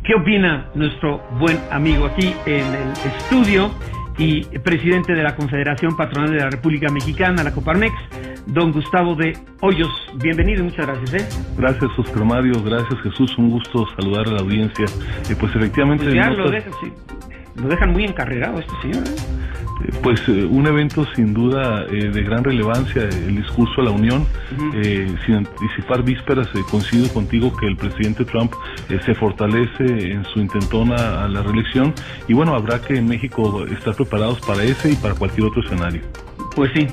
¿Qué opina nuestro buen amigo aquí en el estudio y presidente de la Confederación Patronal de la República Mexicana, la Coparmex, don Gustavo de Hoyos? Bienvenido y muchas gracias. Gracias, Oscar Mario, gracias, Jesús, un gusto saludar a la audiencia. Pues efectivamente... Pues ya lo dejan muy encarregado este señor, Pues un evento sin duda de gran relevancia, el discurso a la Unión. Sin anticipar vísperas, coincido contigo que el presidente Trump se fortalece en su intentona a la reelección, y bueno, habrá que en México estar preparados para ese y para cualquier otro escenario. Pues sí,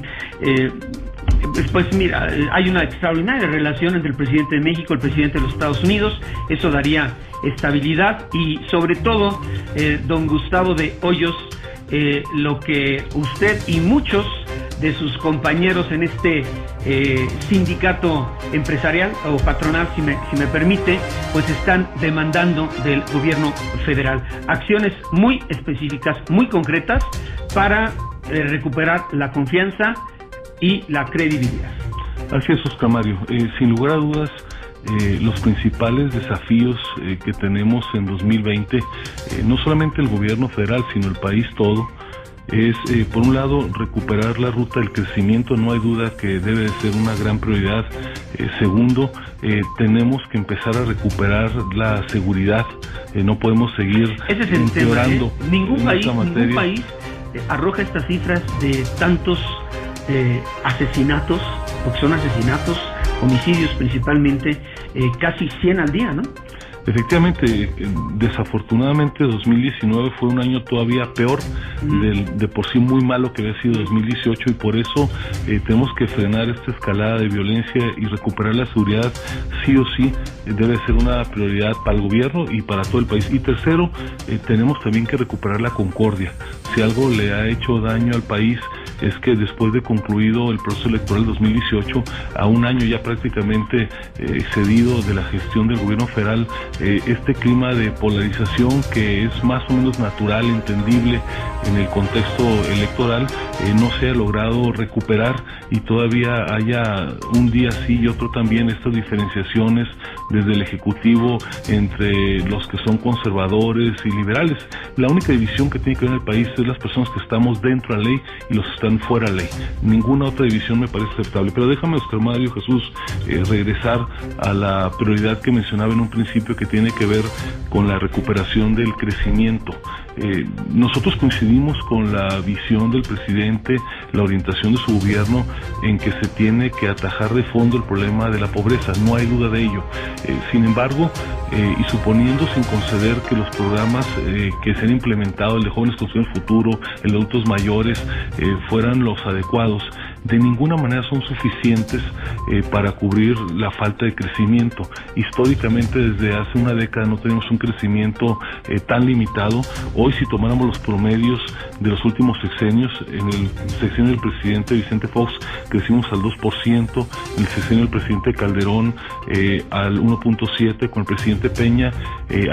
pues mira, hay una extraordinaria relación entre el presidente de México y el presidente de los Estados Unidos. Eso daría estabilidad y sobre todo, don Gustavo de Hoyos, lo que usted y muchos de sus compañeros en este sindicato empresarial o patronal, si me permite, pues están demandando del gobierno federal acciones muy específicas, muy concretas para recuperar la confianza y la credibilidad. Así es, Oscar Mario. Sin lugar a dudas, los principales desafíos que tenemos en 2020, no solamente el gobierno federal, sino el país todo, es, por un lado, recuperar la ruta del crecimiento. No hay duda que debe de ser una gran prioridad. Segundo, tenemos que empezar a recuperar la seguridad. No podemos seguir empeorando. Ningún país arroja estas cifras de tantos asesinatos, porque son asesinatos, homicidios principalmente, casi 100 al día, ¿no? Efectivamente, desafortunadamente 2019 fue un año todavía peor, de por sí muy malo que había sido 2018, y por eso tenemos que frenar esta escalada de violencia y recuperar la seguridad. Sí o sí debe ser una prioridad para el gobierno y para todo el país. Y tercero, tenemos también que recuperar la concordia. Si algo le ha hecho daño al país es que después de concluido el proceso electoral 2018, a un año ya prácticamente excedido de la gestión del gobierno federal, este clima de polarización que es más o menos natural, entendible en el contexto electoral, no se ha logrado recuperar, y todavía haya un día sí y otro también estas diferenciaciones desde el Ejecutivo entre los que son conservadores y liberales. La única división que tiene que ver en el país es las personas que estamos dentro de la ley y los que están fuera de la ley. Ninguna otra división me parece aceptable. Pero déjame, Oscar Mario, Jesús, regresar a la prioridad que mencionaba en un principio, que tiene que ver con la recuperación del crecimiento. Nosotros coincidimos con la visión del presidente, la orientación de su gobierno, en que se tiene que atajar de fondo el problema de la pobreza, no hay duda de ello. Sin embargo, y suponiendo, sin conceder, que los programas que se han implementado, el de Jóvenes Construyendo el Futuro, el de adultos mayores, fueran los adecuados, de ninguna manera son suficientes para cubrir la falta de crecimiento. Históricamente, desde hace una década no tenemos un crecimiento tan limitado. Hoy, si tomáramos los promedios de los últimos sexenios, en el sexenio del presidente Vicente Fox crecimos al 2%, en el sexenio del presidente Calderón al 1.7%, con el presidente Peña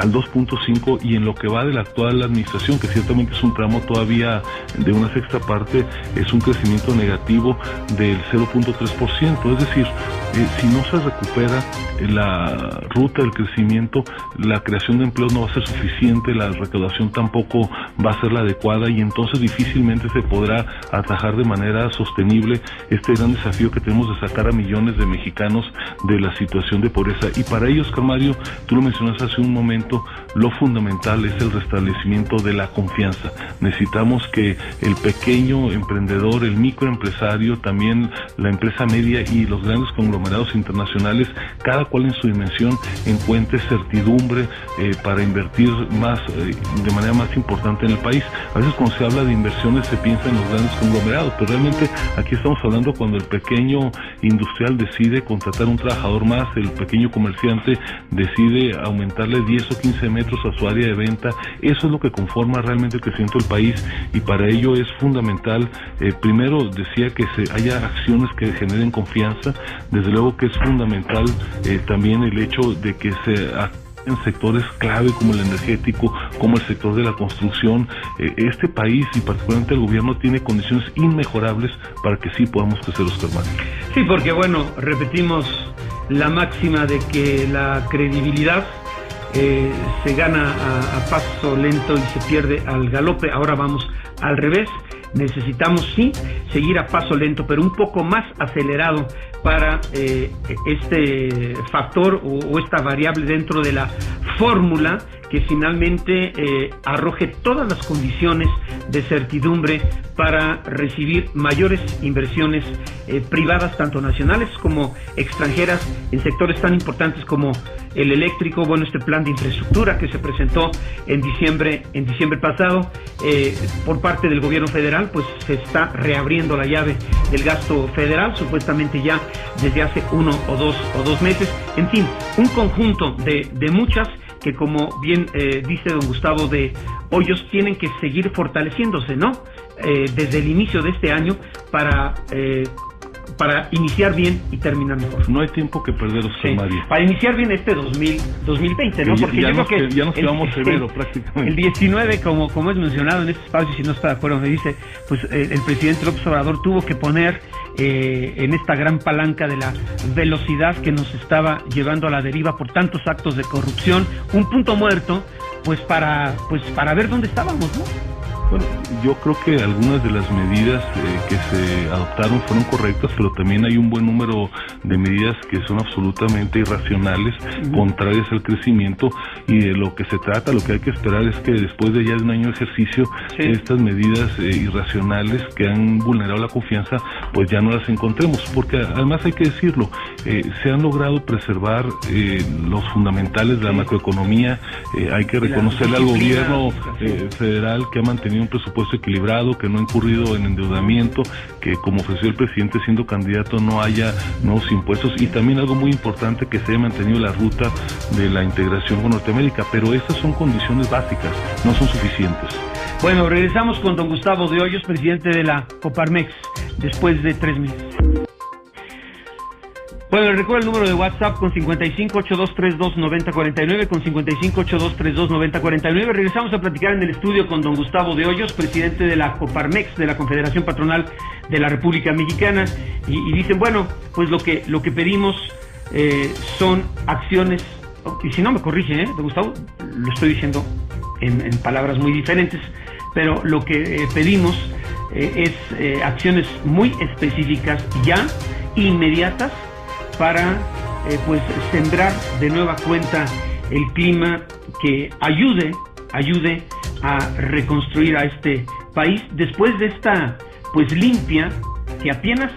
al 2.5%, y en lo que va de la actual administración, que ciertamente es un tramo todavía de una sexta parte, es un crecimiento negativo del 0.3%. Es decir, si no se recupera la ruta del crecimiento, la creación de empleos no va a ser suficiente, la recaudación tampoco va a ser la adecuada, y entonces difícilmente se podrá atajar de manera sostenible este gran desafío que tenemos de sacar a millones de mexicanos de la situación de pobreza. Y para ello, Oscar Mario, tú lo mencionaste hace un momento, lo fundamental es el restablecimiento de la confianza. Necesitamos que el pequeño emprendedor, el microempresario, también la empresa media y los grandes conglomerados internacionales, cada cual en su dimensión, encuentre certidumbre para invertir más, de manera más importante en el país. A veces cuando se habla de inversiones se piensa en los grandes conglomerados, pero realmente aquí estamos hablando cuando el pequeño industrial decide contratar un trabajador más, el pequeño comerciante decide aumentarle 10 o 15 metros a su área de venta. Eso es lo que conforma realmente el crecimiento del país, y para ello es fundamental, primero decía, que haya acciones que generen confianza. Desde luego que es fundamental también el hecho de que se en sectores clave como el energético, como el sector de la construcción. Este país, y particularmente el gobierno, tiene condiciones inmejorables para que sí podamos crecer, Oscar Mario. Sí, porque bueno, repetimos la máxima de que la credibilidad se gana a paso lento y se pierde al galope. Ahora vamos al revés. Necesitamos sí seguir a paso lento, pero un poco más acelerado para este factor o esta variable dentro de la fórmula que finalmente arroje todas las condiciones de certidumbre para recibir mayores inversiones privadas, tanto nacionales como extranjeras, en sectores tan importantes como el eléctrico. Bueno, este plan de infraestructura que se presentó en diciembre pasado por parte del gobierno federal, pues se está reabriendo la llave del gasto federal, supuestamente ya desde hace 1 o 2 meses. En fin, un conjunto de muchas que, como bien dice don Gustavo de Hoyos, tienen que seguir fortaleciéndose, ¿no? Desde el inicio de este año para iniciar bien y terminar mejor. No hay tiempo que perder, Oscar Mario. Para iniciar bien este 2020, ¿no? Porque ya yo creo que ya nos quedamos severo prácticamente. El 19, como es mencionado en este espacio, si no está de acuerdo, me dice, pues el presidente López Obrador tuvo que poner en esta gran palanca de la velocidad que nos estaba llevando a la deriva por tantos actos de corrupción, un punto muerto, pues para ver dónde estábamos, ¿no? Bueno, yo creo que algunas de las medidas que se adoptaron fueron correctas, pero también hay un buen número de medidas que son absolutamente irracionales, contrarias al crecimiento, y de lo que se trata, lo que hay que esperar es que después de ya de un año de ejercicio, estas medidas irracionales que han vulnerado la confianza, pues ya no las encontremos, porque además hay que decirlo, se han logrado preservar los fundamentales de la macroeconomía. Hay que reconocerle al gobierno federal que ha mantenido un presupuesto equilibrado, que no ha incurrido en endeudamiento, que, como ofreció el presidente siendo candidato, no haya nuevos impuestos, y también algo muy importante, que se haya mantenido la ruta de la integración con Norteamérica, pero estas son condiciones básicas, no son suficientes. Bueno, regresamos con don Gustavo de Hoyos, presidente de la Coparmex, después de 3 meses. Bueno, recuerda el número de WhatsApp con 5582329049, con 5582329049. Regresamos a platicar en el estudio con don Gustavo de Hoyos, presidente de la Coparmex, de la Confederación Patronal de la República Mexicana, y dicen, bueno, pues lo que pedimos son acciones, y si no me corrige, don Gustavo, lo estoy diciendo en palabras muy diferentes, pero lo que pedimos es acciones muy específicas, ya inmediatas, para pues sembrar de nueva cuenta el clima que ayude a reconstruir a este país después de esta pues limpia que apenas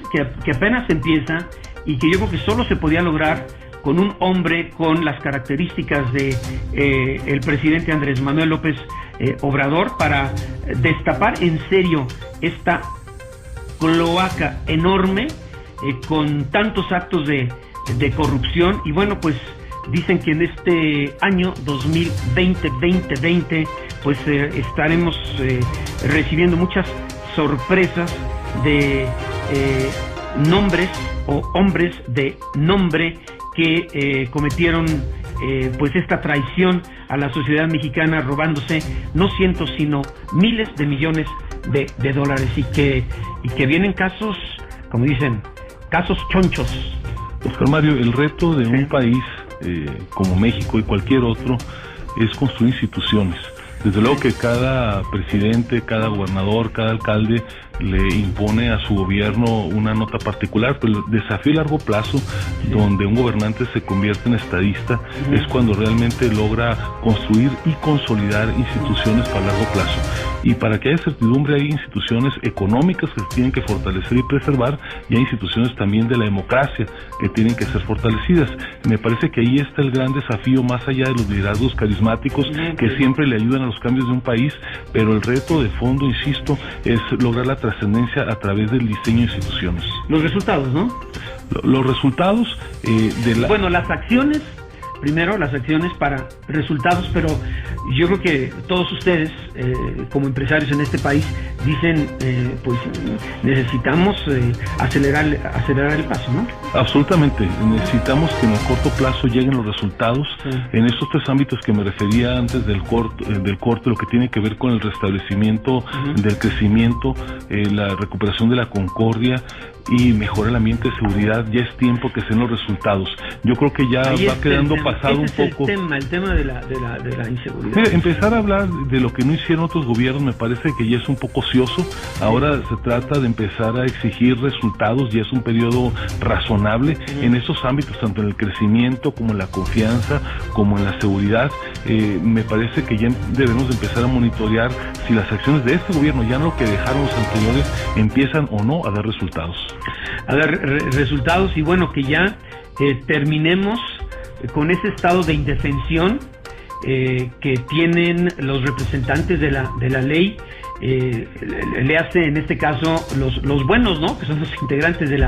empieza, y que yo creo que solo se podía lograr con un hombre con las características de el presidente Andrés Manuel López Obrador, para destapar en serio esta cloaca enorme con tantos actos de corrupción. Y bueno, pues dicen que en este año 2020 pues estaremos recibiendo muchas sorpresas de nombres o hombres de nombre que cometieron pues esta traición a la sociedad mexicana, robándose no cientos sino miles de millones de dólares, y que vienen casos, como dicen, casos chonchos. Oscar Mario, el reto de un país como México y cualquier otro es construir instituciones. Desde luego que cada presidente, cada gobernador, cada alcalde le impone a su gobierno una nota particular, pero el desafío a largo plazo, donde un gobernante se convierte en estadista, es cuando realmente logra construir y consolidar instituciones para largo plazo. Y para que haya certidumbre, hay instituciones económicas que se tienen que fortalecer y preservar, y hay instituciones también de la democracia que tienen que ser fortalecidas. Me parece que ahí está el gran desafío, más allá de los liderazgos carismáticos que siempre le ayudan a los cambios de un país, pero el reto de fondo, insisto, es lograr la trascendencia a través del diseño de instituciones. Los resultados, ¿no? Los resultados Bueno, las acciones, primero las acciones para resultados, pero yo creo que todos ustedes, como empresarios en este país, dicen, pues necesitamos acelerar el paso, ¿no? Absolutamente, necesitamos que en el corto plazo lleguen los resultados en estos 3 ámbitos que me refería antes del corte, lo que tiene que ver con el restablecimiento del crecimiento, la recuperación de la concordia, y mejora el ambiente de seguridad. Ya es tiempo que se den los resultados. Yo creo que ya va quedando pasado un poco. El tema de la inseguridad. Mira, empezar a hablar de lo que no hicieron otros gobiernos me parece que ya es un poco ocioso. Ahora se trata de empezar a exigir resultados, ya es un periodo razonable en esos ámbitos, tanto en el crecimiento como en la confianza, como en la seguridad. Me parece que ya debemos empezar a monitorear si las acciones de este gobierno, ya no lo que dejaron los anteriores, empiezan o no a dar resultados. A dar resultados, y bueno, que ya terminemos con ese estado de indefensión que tienen los representantes de la ley, le hace en este caso los buenos, ¿no?, que son los integrantes de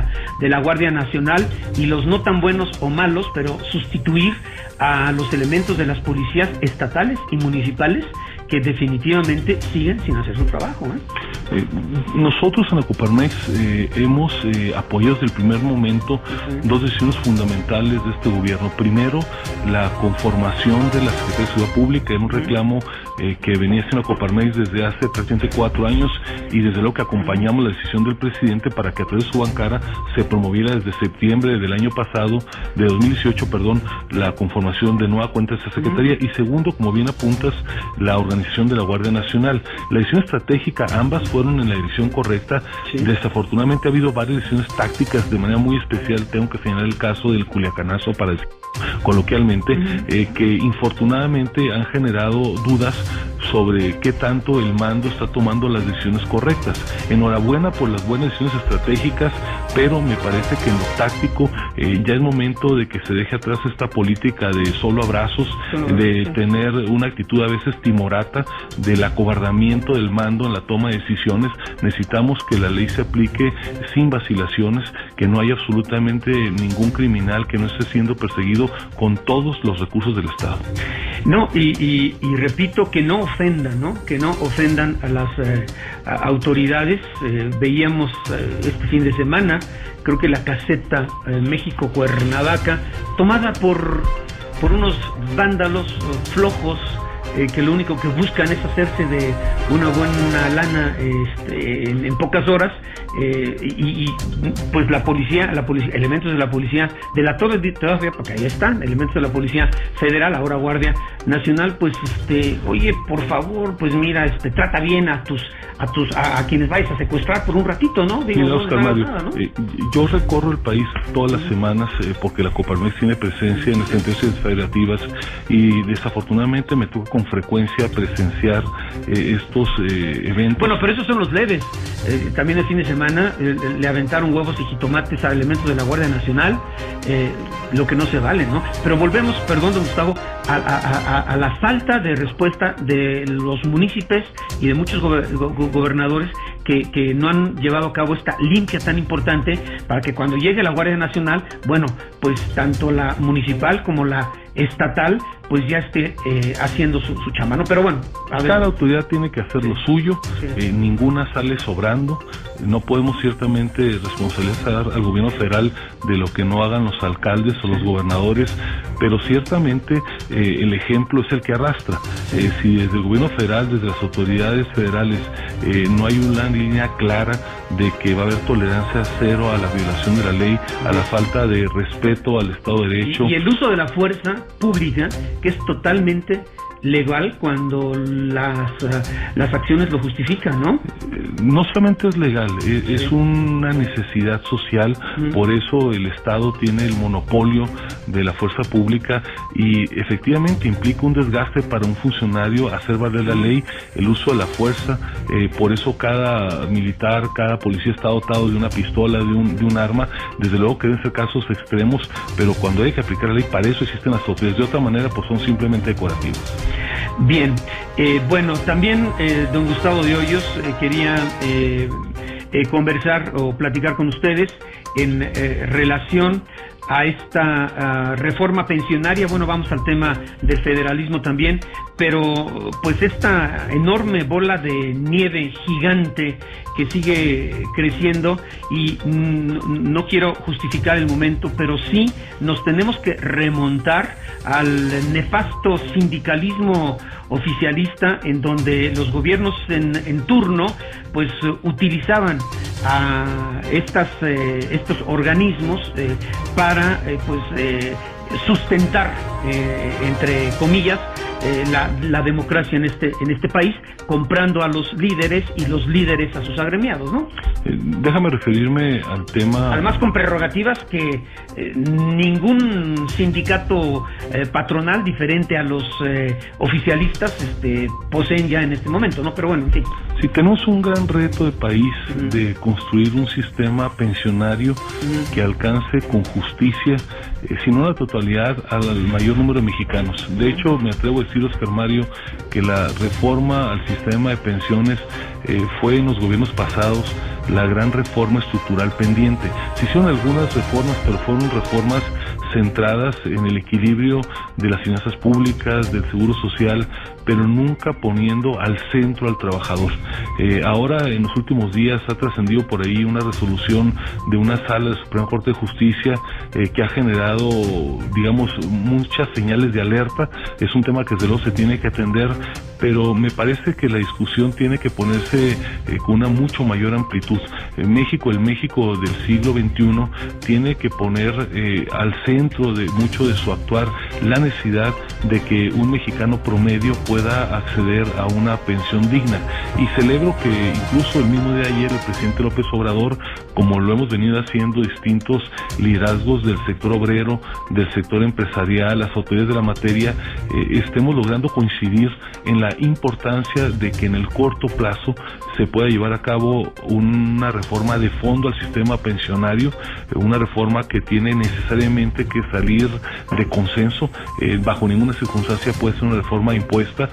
la Guardia Nacional, y los no tan buenos o malos, pero sustituir a los elementos de las policías estatales y municipales, que definitivamente siguen sin hacer su trabajo. Nosotros en la Coparmex hemos apoyado desde el primer momento dos decisiones fundamentales de este gobierno. Primero, la conformación de la Secretaría de Seguridad Pública, en un reclamo que venía haciendo la Coparmex desde hace prácticamente 4 años, y desde luego que acompañamos la decisión del presidente para que a través de su bancada se promoviera desde septiembre del año pasado, de 2018, la conformación de nueva cuenta de esta Secretaría. Y segundo, como bien apuntas, la organización de la Guardia Nacional. La decisión estratégica, ambas fueron en la dirección correcta. Sí. Desafortunadamente ha habido varias decisiones tácticas de manera muy especial. Tengo que señalar el caso del Culiacanazo, para decir coloquialmente, que infortunadamente han generado dudas sobre qué tanto el mando está tomando las decisiones correctas. Enhorabuena por las buenas decisiones estratégicas, pero me parece que en lo táctico ya es momento de que se deje atrás esta política de solo abrazos, de tener una actitud a veces timorata, del acobardamiento del mando en la toma de decisiones. Necesitamos que la ley se aplique sin vacilaciones, que no haya absolutamente ningún criminal que no esté siendo perseguido con todos los recursos del Estado. No, y repito, que no ofendan, ¿no? Que no ofendan a las autoridades. Veíamos este fin de semana, creo que la caseta México-Cuernavaca, tomada por unos vándalos flojos, que lo único que buscan es hacerse de una buena lana en pocas horas, y pues la policía, elementos de la policía de la Torre todavía, porque ahí están elementos de la Policía Federal, ahora Guardia Nacional, pues oye, por favor, pues mira, trata bien a quienes vayas a secuestrar por un ratito, ¿no? Digo, mira, Oscar Mario, nada, ¿no? Yo recorro el país todas las semanas, porque la Coparmex tiene presencia en las entidades federativas, y desafortunadamente me toca con frecuencia presenciar estos eventos. Bueno, pero esos son los leves. También el fin de semana le aventaron huevos y jitomates a elementos de la Guardia Nacional, lo que no se vale, ¿no? Pero volvemos, perdón, don Gustavo, a la falta de respuesta de los municipios y de muchos gobernadores que no han llevado a cabo esta limpia tan importante, para que cuando llegue la Guardia Nacional, bueno, pues tanto la municipal como la estatal pues ya esté haciendo su chamba, ¿no? Pero bueno, a ver. Cada autoridad tiene que hacer lo suyo, ninguna sale sobrando. No podemos ciertamente responsabilizar al gobierno federal de lo que no hagan los alcaldes o los gobernadores, pero ciertamente el ejemplo es el que arrastra. Si desde el gobierno federal, desde las autoridades federales, no hay una línea clara de que va a haber tolerancia cero a la violación de la ley, a la falta de respeto al Estado de Derecho. Y el uso de la fuerza pública, que es totalmente legal cuando las acciones lo justifican, ¿no? No solamente es legal, es una necesidad social. Por eso el Estado tiene el monopolio de la fuerza pública, y efectivamente implica un desgaste para un funcionario hacer valer la ley, el uso de la fuerza. Por eso cada militar, cada policía está dotado de una pistola, de un arma. Desde luego que deben ser casos extremos, pero cuando hay que aplicar la ley, para eso existen las autoridades. De otra manera, pues son simplemente decorativos. Bien, bueno, también don Gustavo de Hoyos, quería conversar o platicar con ustedes en relación a esta reforma pensionaria. Bueno, vamos al tema del federalismo también, pero pues esta enorme bola de nieve gigante que sigue creciendo, y no quiero justificar el momento, pero sí nos tenemos que remontar al nefasto sindicalismo oficialista, en donde los gobiernos en turno pues utilizaban a estos organismos para sustentar, entre comillas, la democracia en este país, comprando a los líderes y los líderes a sus agremiados, ¿no? Déjame referirme al tema... Además con prerrogativas que ningún sindicato patronal diferente a los oficialistas poseen ya en este momento, ¿no? Pero bueno, en fin. Sí, tenemos un gran reto de país de construir un sistema pensionario que alcance con justicia, si no la totalidad, al mayor número de mexicanos. De hecho, me atrevo a decir, Oscar Mario, que la reforma al sistema de pensiones fue en los gobiernos pasados la gran reforma estructural pendiente. Se hicieron algunas reformas, pero fueron reformas centradas en el equilibrio de las finanzas públicas, del seguro social, pero nunca poniendo al centro al trabajador. Ahora, en los últimos días, ha trascendido por ahí una resolución de una sala de Suprema Corte de Justicia que ha generado, digamos, muchas señales de alerta. Es un tema que desde luego se tiene que atender, pero me parece que la discusión tiene que ponerse con una mucho mayor amplitud. México, el México del siglo XXI, tiene que poner al centro de mucho de su actuar la necesidad de que un mexicano promedio pueda acceder a una pensión digna. Y celebro que incluso el mismo día de ayer el presidente López Obrador, como lo hemos venido haciendo distintos liderazgos del sector obrero, del sector empresarial, las autoridades de la materia, estemos logrando coincidir en la importancia de que en el corto plazo se pueda llevar a cabo una reforma de fondo al sistema pensionario, una reforma que tiene necesariamente que salir de consenso. Bajo ninguna circunstancia puede ser una reforma impuesta,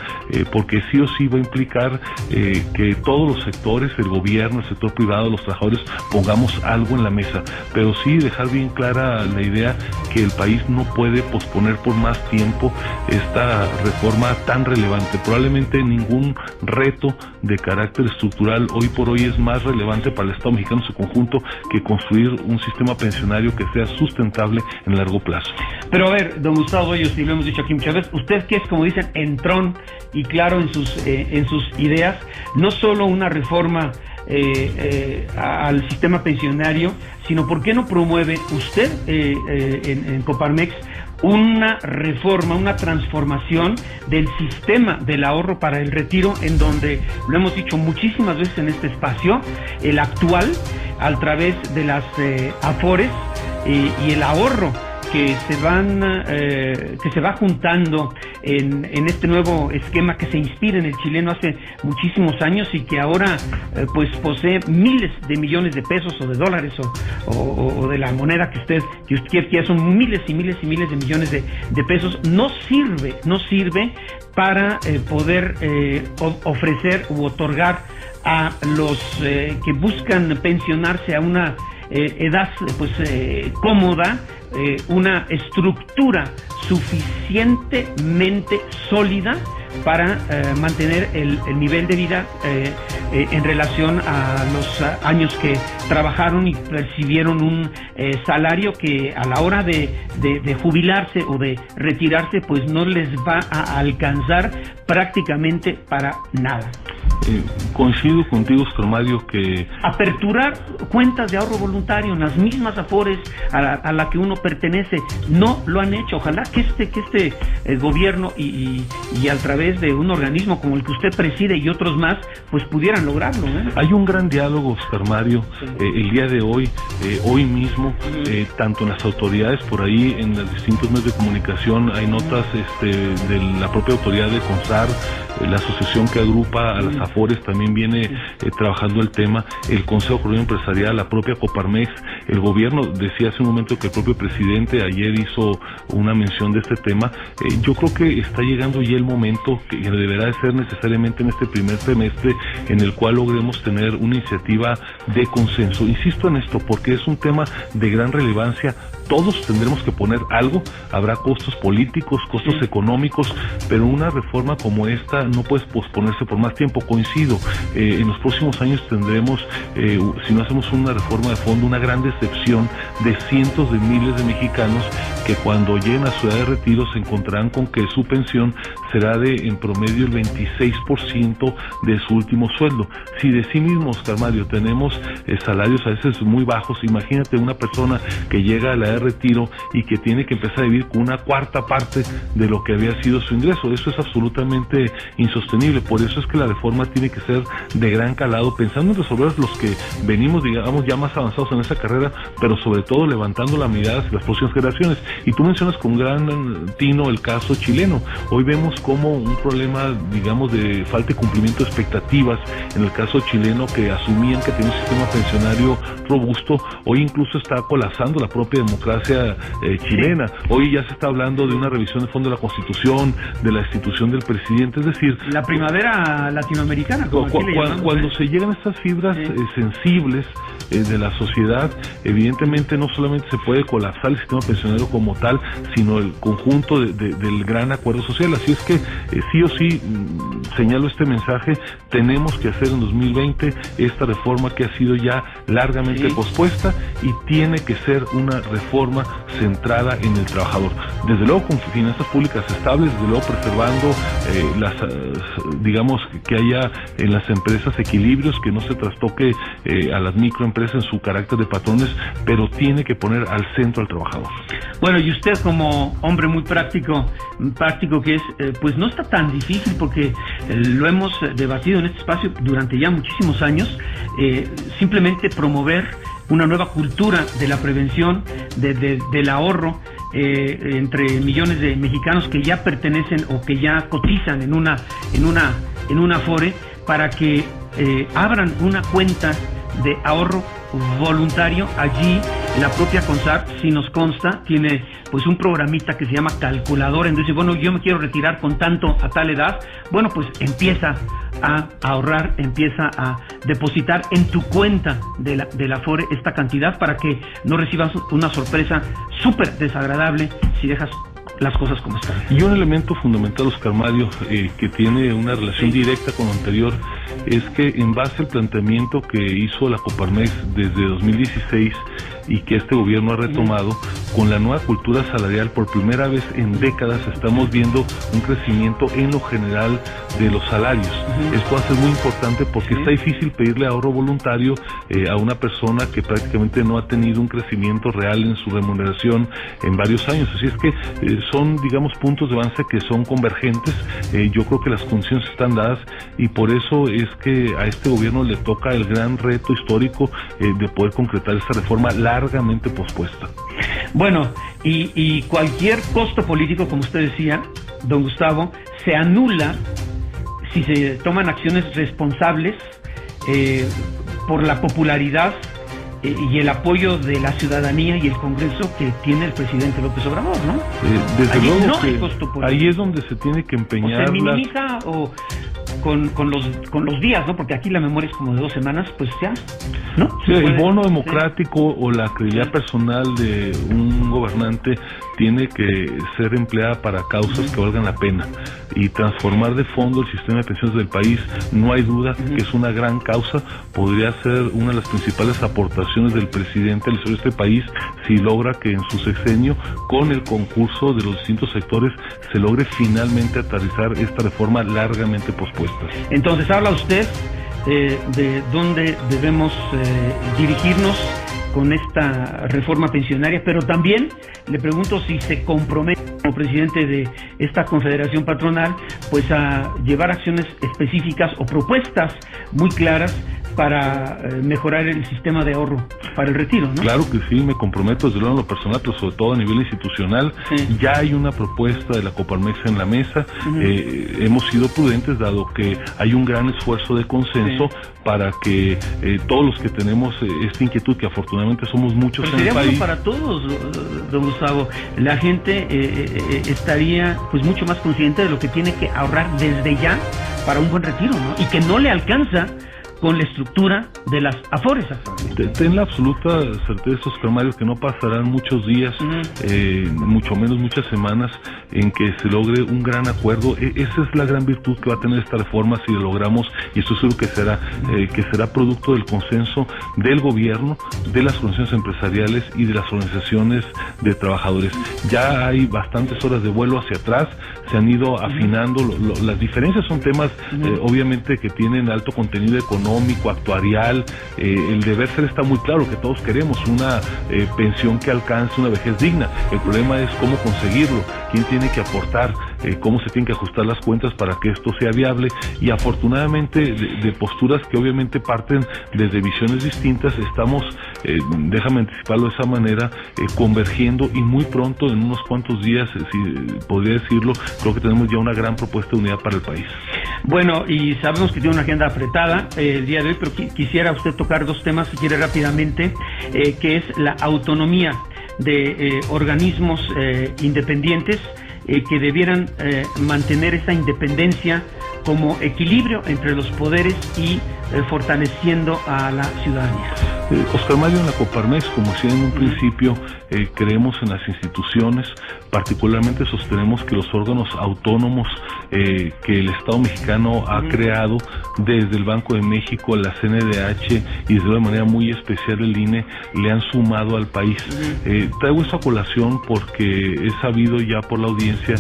porque sí o sí va a implicar que todos los sectores, el gobierno, el sector privado, los trabajadores, pongamos algo en la mesa, pero sí dejar bien clara la idea que el país no puede posponer por más tiempo esta reforma tan relevante. Probablemente ningún reto de carácter estructural hoy por hoy es más relevante para el Estado mexicano en su conjunto que construir un sistema pensionario que sea sustentable en largo plazo. Pero a ver, don Gustavo Hoyos, y lo hemos dicho aquí muchas veces, usted que es, como dicen, entrón y claro en sus ideas, no solo una reforma al sistema pensionario, sino ¿por qué no promueve usted en Coparmex una reforma, una transformación del sistema del ahorro para el retiro, en donde, lo hemos dicho muchísimas veces en este espacio, el actual, a través de las AFORES y el ahorro que se va juntando en este nuevo esquema que se inspira en el chileno hace muchísimos años y que ahora pues posee miles de millones de pesos o de dólares o de la moneda que usted quiera, son miles y miles y miles de millones de pesos, no sirve para poder ofrecer u otorgar a los que buscan pensionarse a una edad cómoda, una estructura suficientemente sólida para mantener el nivel de vida en relación a los años que trabajaron y percibieron un salario que a la hora de jubilarse o de retirarse pues no les va a alcanzar prácticamente para nada. Coincido contigo, Oscar Mario, que aperturar cuentas de ahorro voluntario en las mismas AFORES a la que uno pertenece no lo han hecho. Ojalá que este gobierno y a través de un organismo como el que usted preside y otros más pues pudieran lograrlo, ¿eh? Hay un gran diálogo, Oscar Mario, el día de hoy mismo, tanto en las autoridades, por ahí en los distintos medios de comunicación hay notas de la propia autoridad de CONSAR, la asociación que agrupa a las AFORES también viene trabajando el tema, el Consejo Coordinador Empresarial, la propia Coparmex, el gobierno. Decía hace un momento que el propio presidente ayer hizo una mención de este tema. Yo creo que está llegando ya el momento, que deberá de ser necesariamente en este primer semestre, en el cual logremos tener una iniciativa de consenso. Insisto en esto porque es un tema de gran relevancia. Todos tendremos que poner algo, habrá costos políticos, costos económicos, pero una reforma como esta no puede posponerse por más tiempo. Coincido, en los próximos años tendremos, si no hacemos una reforma de fondo, una gran decepción de cientos de miles de mexicanos que cuando lleguen a su edad de retiro se encontrarán con que su pensión será de en promedio el 26% de su último sueldo. Si de sí mismo, Oscar Mario, tenemos salarios a veces muy bajos, imagínate una persona que llega a la edad de retiro y que tiene que empezar a vivir con una cuarta parte de lo que había sido su ingreso. Eso es absolutamente insostenible. Por eso es que la reforma tiene que ser de gran calado, pensando en resolver los que venimos, digamos, ya más avanzados en esa carrera, pero sobre todo levantando la mirada hacia las próximas generaciones. Y tú mencionas con gran tino el caso chileno. Hoy vemos como un problema, digamos, de falta de cumplimiento de expectativas en el caso chileno, que asumían que tenía un sistema pensionario robusto, hoy incluso está colapsando la propia democracia chilena. Hoy ya se está hablando de una revisión de fondo de la Constitución, de la institución del presidente, es decir, la primavera latinoamericana, cuando se llegan a estas fibras sensibles de la sociedad, evidentemente no solamente se puede colapsar el sistema pensionero como tal, sino el conjunto del gran acuerdo social. Así es que sí o sí, señalo este mensaje, tenemos que hacer en 2020 esta reforma que ha sido ya largamente pospuesta, y tiene que ser una reforma centrada en el trabajador. Desde luego con finanzas públicas estables, desde luego preservando digamos, que haya en las empresas equilibrios, que no se trastoque a las microempresas en su carácter de patrones, pero tiene que poner al centro al trabajador. Bueno, y usted como hombre muy práctico que es, pues no está tan difícil, porque lo hemos debatido en este espacio durante ya muchísimos años, simplemente promover una nueva cultura de la prevención, del ahorro, entre millones de mexicanos que ya pertenecen o que ya cotizan en una Afore, para que abran una cuenta de ahorro voluntario. Allí la propia CONSAR, si nos consta, tiene pues un programita que se llama calculadora. Entonces, bueno, yo me quiero retirar con tanto a tal edad. Bueno, pues empieza a ahorrar, empieza a depositar en tu cuenta de la Afore esta cantidad, para que no recibas una sorpresa súper desagradable si dejas las cosas como están. Y un elemento fundamental, Oscar Mario, que tiene una relación directa con lo anterior, es que en base al planteamiento que hizo la Coparmex desde 2016 y que este gobierno ha retomado, con la nueva cultura salarial, por primera vez en décadas estamos viendo un crecimiento en lo general de los salarios. Esto va a ser muy importante, porque está difícil pedirle ahorro voluntario a una persona que prácticamente no ha tenido un crecimiento real en su remuneración en varios años. Así es que son, digamos, puntos de avance que son convergentes. Yo creo que las condiciones están dadas, y por eso es que a este gobierno le toca el gran reto histórico de poder concretar esta reforma largamente pospuesta. Bueno, y cualquier costo político, como usted decía, don Gustavo, se anula si se toman acciones responsables por la popularidad y el apoyo de la ciudadanía y el Congreso que tiene el presidente López Obrador, ¿no? Desde allí luego no que hay costo político. Ahí es donde se tiene que empeñar. O se minimiza con los días, ¿no? Porque aquí la memoria es como de 2 semanas, pues ya, ¿no? Sí, el bono democrático o la credibilidad personal de un gobernante tiene que ser empleada para causas que valgan la pena, y transformar de fondo el sistema de pensiones del país, no hay duda que es una gran causa. Podría ser una de las principales aportaciones del presidente al historia de este país, si logra que en su sexenio, con el concurso de los distintos sectores, se logre finalmente aterrizar esta reforma largamente pospuesta. Entonces, habla usted de dónde debemos dirigirnos con esta reforma pensionaria, pero también le pregunto si se compromete como presidente de esta confederación patronal, pues a llevar acciones específicas o propuestas muy claras para mejorar el sistema de ahorro para el retiro, ¿no? Claro que sí, me comprometo desde luego en lo personal, pero sobre todo a nivel institucional. Ya hay una propuesta de la Coparmex en la mesa. Hemos sido prudentes, dado que hay un gran esfuerzo de consenso para que todos los que tenemos esta inquietud, que afortunadamente somos muchos en el país. Bueno para todos, don Gustavo. La gente estaría pues mucho más consciente de lo que tiene que ahorrar desde ya para un buen retiro, ¿no? Y que no le alcanza con la estructura de las AFORES. Ten la absoluta certeza, Oscar Mario, que no pasarán muchos días, mucho menos muchas semanas, en que se logre un gran acuerdo. Esa es la gran virtud que va a tener esta reforma si lo logramos, y estoy seguro que será producto del consenso del gobierno, de las organizaciones empresariales y de las organizaciones de trabajadores. Ya hay bastantes horas de vuelo hacia atrás, se han ido afinando, las diferencias son temas obviamente que tienen alto contenido económico, actuarial. El deber ser está muy claro, que todos queremos una pensión que alcance una vejez digna. El problema es cómo conseguirlo, quién tiene que aportar, cómo se tienen que ajustar las cuentas para que esto sea viable, y afortunadamente de posturas que obviamente parten desde visiones distintas, estamos, déjame anticiparlo de esa manera, convergiendo, y muy pronto, en unos cuantos días, si podría decirlo, creo que tenemos ya una gran propuesta de unidad para el país. Bueno, y sabemos que tiene una agenda apretada el día de hoy, pero quisiera usted tocar dos temas, si quiere rápidamente, que es la autonomía de organismos independientes que debieran mantener esta independencia como equilibrio entre los poderes y fortaleciendo a la ciudadanía. Oscar Mario, en la Coparmex, como decía en un principio, creemos en las instituciones, particularmente sostenemos que los órganos autónomos que el Estado mexicano ha creado, desde el Banco de México, la CNDH y desde una manera muy especial el INE, le han sumado al país. Traigo esa colación porque he sabido ya por la audiencia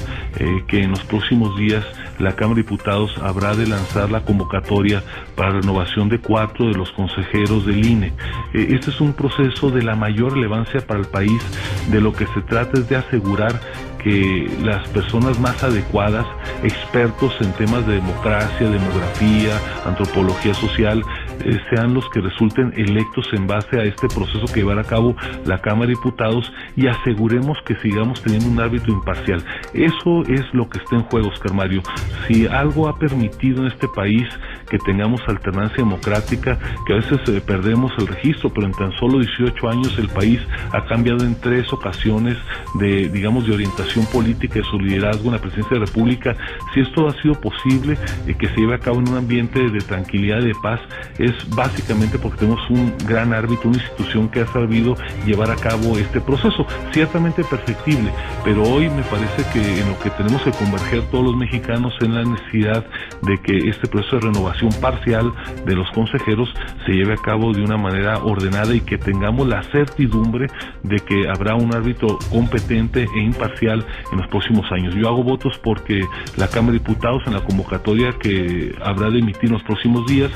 que en los próximos días la Cámara de Diputados habrá de lanzar la convocatoria para renovación de 4 de los consejeros del INE. Este es un proceso de la mayor relevancia para el país. De lo que se trata es de asegurar que las personas más adecuadas, expertos en temas de democracia, demografía, antropología social, sean los que resulten electos en base a este proceso que llevará a cabo la Cámara de Diputados, y aseguremos que sigamos teniendo un árbitro imparcial. Eso es lo que está en juego, Oscar Mario. Si algo ha permitido en este país que tengamos alternancia democrática, que a veces perdemos el registro, pero en tan solo 18 años el país ha cambiado en 3 ocasiones de orientación política, de su liderazgo en la presidencia de la República. Si esto ha sido posible, que se lleve a cabo en un ambiente de tranquilidad y de paz, es básicamente porque tenemos un gran árbitro, una institución que ha sabido llevar a cabo este proceso, ciertamente perfectible, pero hoy me parece que en lo que tenemos que converger todos los mexicanos es la necesidad de que este proceso de renovación parcial de los consejeros se lleve a cabo de una manera ordenada, y que tengamos la certidumbre de que habrá un árbitro competente e imparcial en los próximos años. Yo hago votos porque la Cámara de Diputados, en la convocatoria que habrá de emitir en los próximos días,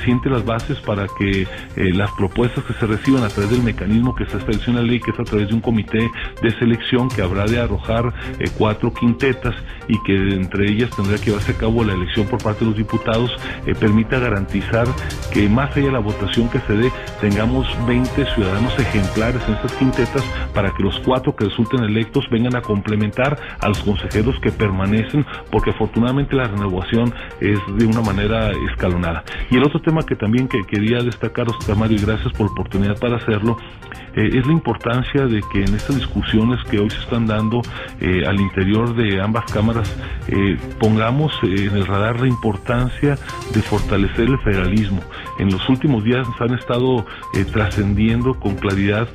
siente las bases para que las propuestas que se reciban a través del mecanismo que está establecido en la ley, que es a través de un comité de selección que habrá de arrojar 4 quintetas, y que entre ellas tendrá que llevarse a cabo la elección por parte de los diputados, permita garantizar que más allá de la votación que se dé, tengamos 20 ciudadanos ejemplares en estas quintetas, para que los 4 que resulten electos vengan a complementar a los consejeros que permanecen, porque afortunadamente la renovación es de una manera escalonada. Y el otro tema que también quería destacar, Oscar Mario, y gracias por la oportunidad para hacerlo, es la importancia de que en estas discusiones que hoy se están dando al interior de ambas cámaras, pongamos en el radar la importancia de fortalecer el federalismo. En los últimos días han estado trascendiendo con claridad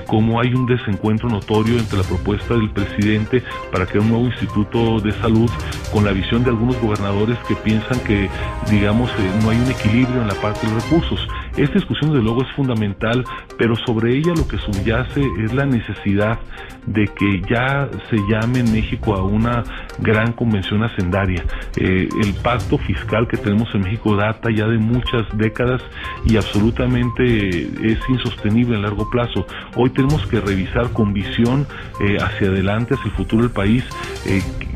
cómo hay un desencuentro notorio entre la propuesta del presidente para crear un nuevo instituto de salud, con la visión de algunos gobernadores que piensan que, no hay un equilibrio en la parte de los recursos. Esta discusión, desde luego, es fundamental, pero sobre ella lo que subyace es la necesidad de que ya se llame en México a una gran convención hacendaria. El pacto fiscal que tenemos en México data ya de muchas décadas y absolutamente es insostenible a largo plazo. Hoy tenemos que revisar con visión hacia adelante, hacia el futuro del país,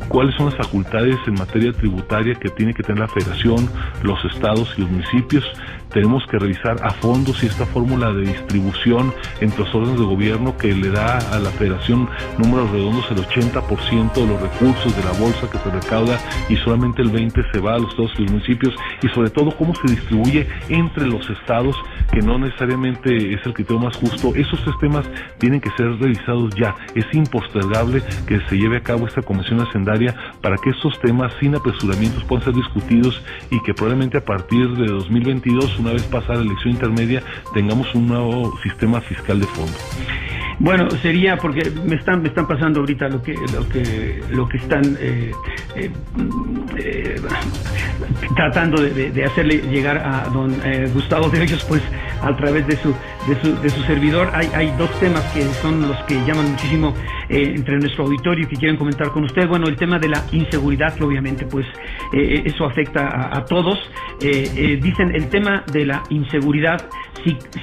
cuáles son las facultades en materia tributaria que tiene que tener la Federación, los estados y los municipios. Tenemos que revisar a fondo si esta fórmula de distribución entre los órganos de gobierno, que le da a la Federación números redondos el 80% de los recursos de la bolsa que se recauda, y solamente el 20% se va a los estados y los municipios, y sobre todo cómo se distribuye entre los estados, que no necesariamente es el criterio más justo. Esos 3 temas tienen que ser revisados ya. Es impostergable que se lleve a cabo esta convención hacendaria necesaria para que estos temas sin apresuramientos puedan ser discutidos y que probablemente a partir de 2022, una vez pasada la elección intermedia, tengamos un nuevo sistema fiscal de fondo. Bueno, sería porque me están pasando ahorita lo que están tratando de hacerle llegar a don Gustavo de Hoyos, pues a través de su servidor. Hay dos temas que son los que llaman muchísimo entre nuestro auditorio y que quieren comentar con usted. Bueno, el tema de la inseguridad, que obviamente pues eso afecta a todos. Dicen el tema de la inseguridad,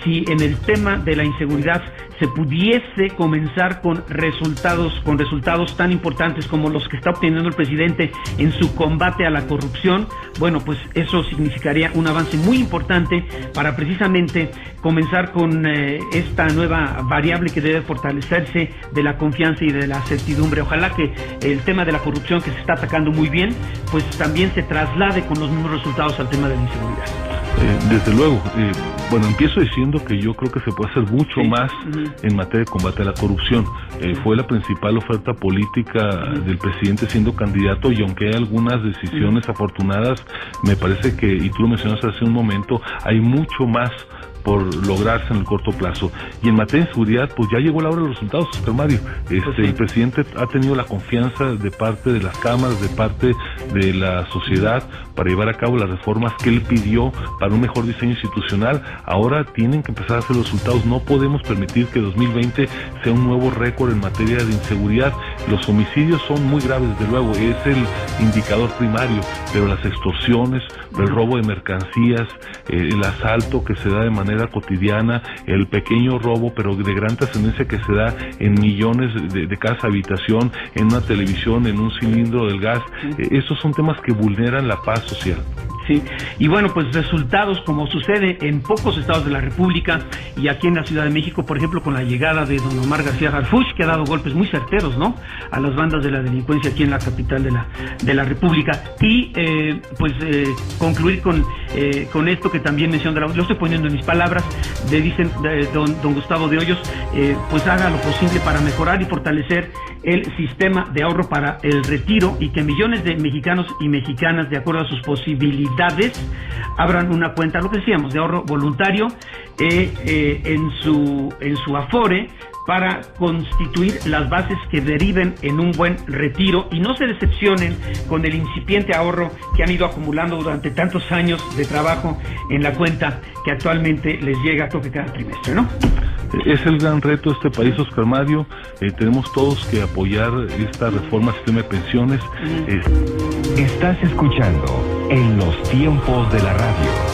si en el tema de la inseguridad se pudiese comenzar con resultados tan importantes como los que está obteniendo el presidente en su combate a la corrupción, bueno, pues eso significaría un avance muy importante para precisamente comenzar con esta nueva variable que debe fortalecerse de la confianza y de la certidumbre. Ojalá que el tema de la corrupción, que se está atacando muy bien, pues también se traslade con los mismos resultados al tema de la inseguridad. Desde luego, bueno, empiezo diciendo que yo creo que se puede hacer mucho más en materia de combate a la corrupción. Fue la principal oferta política del presidente siendo candidato, y aunque hay algunas decisiones afortunadas, me parece que, y tú lo mencionaste hace un momento, hay mucho más por lograrse en el corto plazo. Y en materia de seguridad, pues ya llegó la hora de los resultados, Oscar Mario. El presidente ha tenido la confianza de parte de las cámaras, de parte de la sociedad, para llevar a cabo las reformas que él pidió para un mejor diseño institucional. Ahora tienen que empezar a hacer los resultados. No podemos permitir que 2020 sea un nuevo récord en materia de inseguridad. Los homicidios son muy graves, desde luego, es el indicador primario, pero las extorsiones, el robo de mercancías, el asalto que se da de manera cotidiana, el pequeño robo, pero de gran trascendencia, que se da en millones de casa habitación, en una televisión, en un cilindro del gas, esos son temas que vulneran la paz social. Sí, y bueno, pues resultados como sucede en pocos estados de la República y aquí en la Ciudad de México, por ejemplo, con la llegada de don Omar García Harfuch, que ha dado golpes muy certeros, ¿no?, a las bandas de la delincuencia aquí en la capital de la República. Y concluir con esto que también mencionó, lo estoy poniendo en mis palabras, dicen don Gustavo de Hoyos, pues haga lo posible para mejorar y fortalecer el sistema de ahorro para el retiro, y que millones de mexicanos y mexicanas, de acuerdo a sus posibilidades, abran una cuenta, lo que decíamos, de ahorro voluntario en su Afore, para constituir las bases que deriven en un buen retiro, y no se decepcionen con el incipiente ahorro que han ido acumulando durante tantos años de trabajo en la cuenta que actualmente les llega a toque cada trimestre, ¿no? Es el gran reto de este país, Oscar Mario. Tenemos todos que apoyar esta reforma al sistema de pensiones. Estás escuchando En los Tiempos de la Radio.